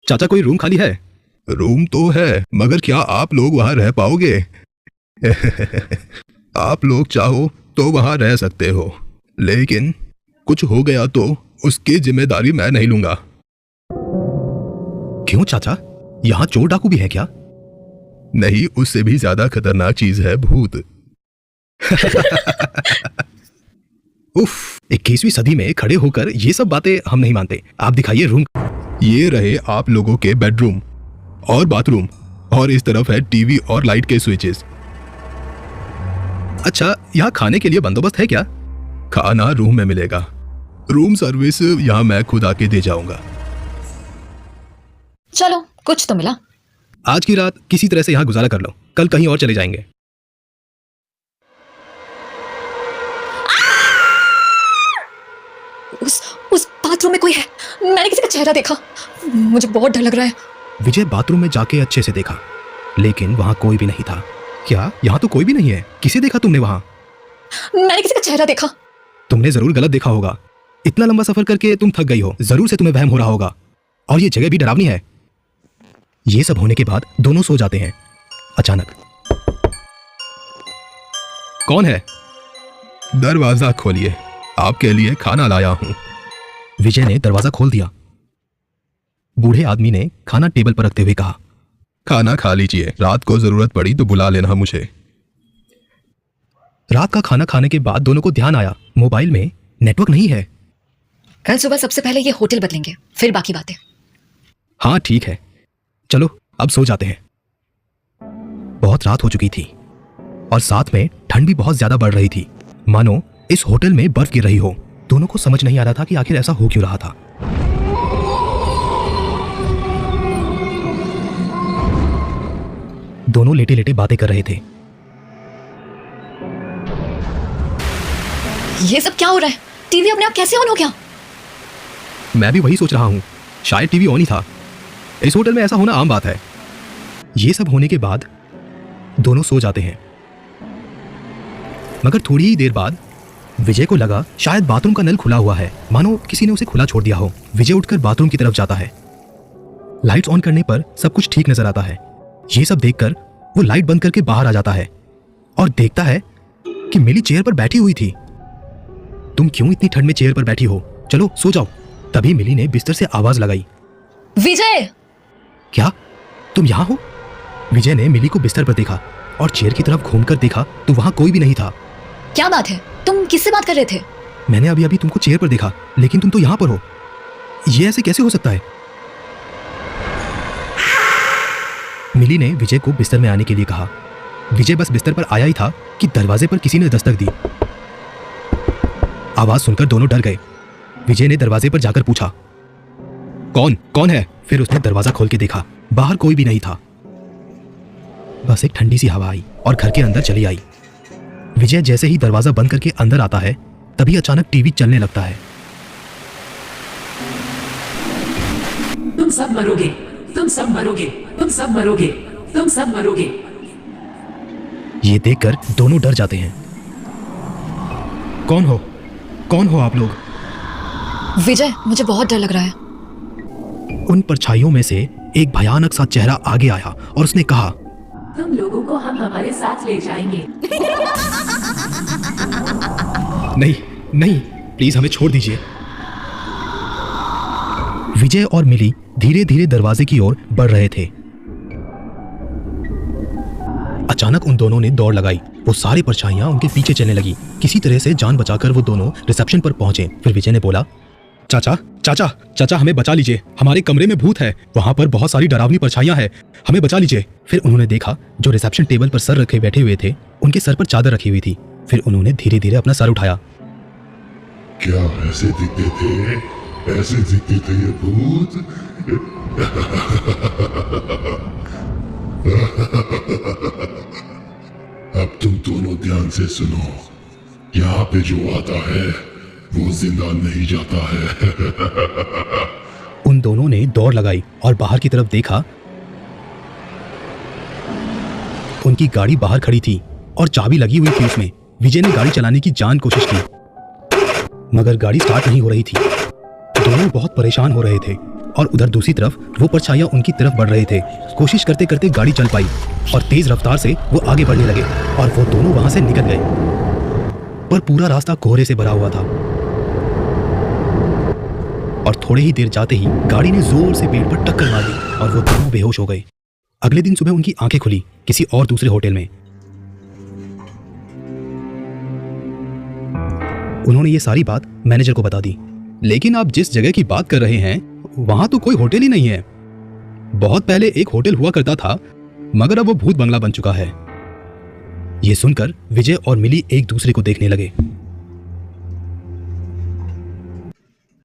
चाचा कोई रूम खाली है? रूम तो है, मगर क्या आप लोग वहां रह पाओगे? आप लोग चाहो तो वहां रह सकते हो, लेकिन कुछ हो गया तो उसकी जिम्मेदारी मैं नहीं लूंगा। क्यों चाचा, यहाँ चोर डाकू भी है क्या? नहीं, उससे भी ज्यादा खतरनाक चीज है भूत। उफ, 21वीं सदी में खड़े होकर ये सब बातें हम नहीं मानते। आप दिखाइए रूम। ये रहे आप लोगों के बेडरूम और बाथरूम, और इस तरफ है टीवी और लाइट के स्विचेस। अच्छा, यहाँ खाने के लिए बंदोबस्त है क्या? खाना रूम में मिलेगा, रूम सर्विस यहाँ मैं खुद आके दे जाऊंगा। चलो, कुछ तो मिला। आज की रात किसी तरह से यहाँ गुजारा कर लो, कल कहीं और चले जाएंगे। उस बाथरूम में कोई है। मैंने किसी का चेहरा देखा। मुझे बहुत डर लग रहा है। विजय बाथरूम में जाके अच्छे से देखा, लेकिन वहां कोई भी नहीं था। क्या यहाँ तो कोई भी नहीं है? किसे देखा तुमने वहां? मैंने किसी का चेहरा देखा। तुमने जरूर गलत देखा होगा। इतना लंबा सफर करके तुम थक गई हो, जरूर से तुम्हें वहम हो रहा होगा। और ये जगह भी डरावनी है। ये सब होने के बाद दोनों सो जाते हैं। अचानक कौन है? दरवाजा खोलिए, आपके लिए खाना लाया हूं। विजय ने दरवाजा खोल दिया। बूढ़े आदमी ने खाना टेबल पर रखते हुए कहा, खाना खा लीजिए, रात को जरूरत पड़ी तो बुला लेना मुझे। रात का खाना खाने के बाद दोनों को ध्यान आया, मोबाइल में नेटवर्क नहीं है। कल सुबह सबसे पहले ये होटल बदलेंगे, फिर बाकी बातें। हाँ ठीक है, चलो अब सो जाते हैं। बहुत रात हो चुकी थी और साथ में ठंड भी बहुत ज्यादा बढ़ रही थी, मानो इस होटल में बर्फ गिर रही हो। दोनों को समझ नहीं आ रहा था कि आखिर ऐसा हो क्यों रहा था। दोनों लेटे लेटे बातें कर रहे थे। ये सब क्या हो रहा है? टीवी अपने आप कैसे ऑन हो गया? मैं भी वही सोच रहा हूं, शायद टीवी ऑन ही था। इस होटल में ऐसा होना आम बात है। ये सब होने के बाद दोनों सो जाते हैं, मगर थोड़ी ही देर बाद विजय को लगा शायद बाथरूम का नल खुला हुआ है, मानो किसी ने उसे खुला छोड़ दिया हो। विजय उठकर बाथरूम की तरफ जाता है। लाइट्स ऑन करने पर सब कुछ ठीक नजर आता है। ये सब देखकर वो लाइट बंद करके बाहर आ जाता है और देखता है कि मिली चेयर पर बैठी हुई थी। तुम क्यों इतनी ठंड में चेयर पर बैठी हो? चलो सो जाओ। तभी मिली ने बिस्तर से आवाज लगाई, विजय! क्या तुम यहाँ हो? विजय ने मिली को बिस्तर पर देखा और चेयर की तरफ घूमकर देखा तो वहां कोई भी नहीं था। क्या बात है? तुम किससे बात कर रहे थे? मैंने अभी अभी तुमको चेयर पर देखा, लेकिन तुम तो यहाँ पर हो। ये ऐसे कैसे हो सकता है? मिली ने विजय को बिस्तर में आने के लिए कहा। विजय बस बिस्तर पर आया ही था कि दरवाजे पर किसी ने दस्तक दी। आवाज सुनकर दोनों डर गए। विजय ने दरवाजे पर जाकर पूछा, कौन है? फिर उसने दरवाजा खोल के देखा, बाहर कोई भी नहीं था। बस एक ठंडी सी हवा आई और घर के अंदर चली आई। विजय जैसे ही दरवाजा बंद करके अंदर आता है, तभी अचानक टीवी चलने लगता है। तुम सब मरोगे, तुम सब मरोगे, तुम सब मरोगे, तुम सब मरोगे। ये देखकर दोनों डर जाते हैं। कौन हो आप लोग? विजय, मुझे बहुत डर लग रहा है। उन परछाइयों में से एक भयानक सा चेहरा आगे आया और उसने कहा, तुम लोगों को हम हमारे साथ ले जाएंगे। नहीं, प्लीज हमें छोड़ दीजिए। विजय और मिली धीरे धीरे दरवाजे की ओर बढ़ रहे थे। अचानक उन दोनों ने दौड़ लगाई। वो सारी परछाइयां उनके पीछे चलने लगी। किसी तरह से जान बचाकर वो दोनों रिसेप्शन पर पहुंचे। फिर विजय ने बोला, चाचा हमें बचा लीजिए, हमारे कमरे में भूत है, वहां पर बहुत सारी डरावनी परछाइयां हैं, हमें बचा लीजिए। फिर उन्होंने देखा जो रिसेप्शन टेबल पर सर रखे बैठे हुए थे, उनके सर पर चादर रखी हुई थी। फिर उन्होंने धीरे धीरे अपना सर उठाया। क्या ऐसे दिखते थे? ऐसे दिखते थे ये भूत? अब तुम दोनों ध्यान से सुनो, यहाँ पे जो आता है वो जिंदा नहीं जाता है। उन दोनों ने दौड़ लगाई और बाहर की तरफ देखा। उनकी गाड़ी बाहर खड़ी थी और चाबी लगी हुई थी उसमें। विजय ने गाड़ी चलाने की जान कोशिश की, मगर गाड़ी स्टार्ट नहीं हो रही थी। दोनों बहुत परेशान हो रहे थे। और उधर दूसरी तरफ वो परछाइयां उनकी तरफ बढ़ रहे थे। कोशिश करते करते गाड़ी चल पाई और तेज रफ्तार से वो आगे बढ़ने लगे और वो दोनों वहां से निकल गए। पर पूरा रास्ता कोहरे से भरा हुआ था और थोड़े ही देर जाते ही गाड़ी ने जोर से पेड़ पर टक्कर मार दी और वो दोनों बेहोश हो गए। अगले दिन सुबह उनकी आंखें खुली किसी और दूसरे होटल में। उन्होंने ये सारी बात मैनेजर को बता दी। लेकिन आप जिस जगह की बात कर रहे हैं वहां तो कोई होटल ही नहीं है। बहुत पहले एक होटल हुआ करता था, मगर अब वो भूत बंगला बन चुका है। ये सुनकर विजय और मिली एक दूसरे को देखने लगे।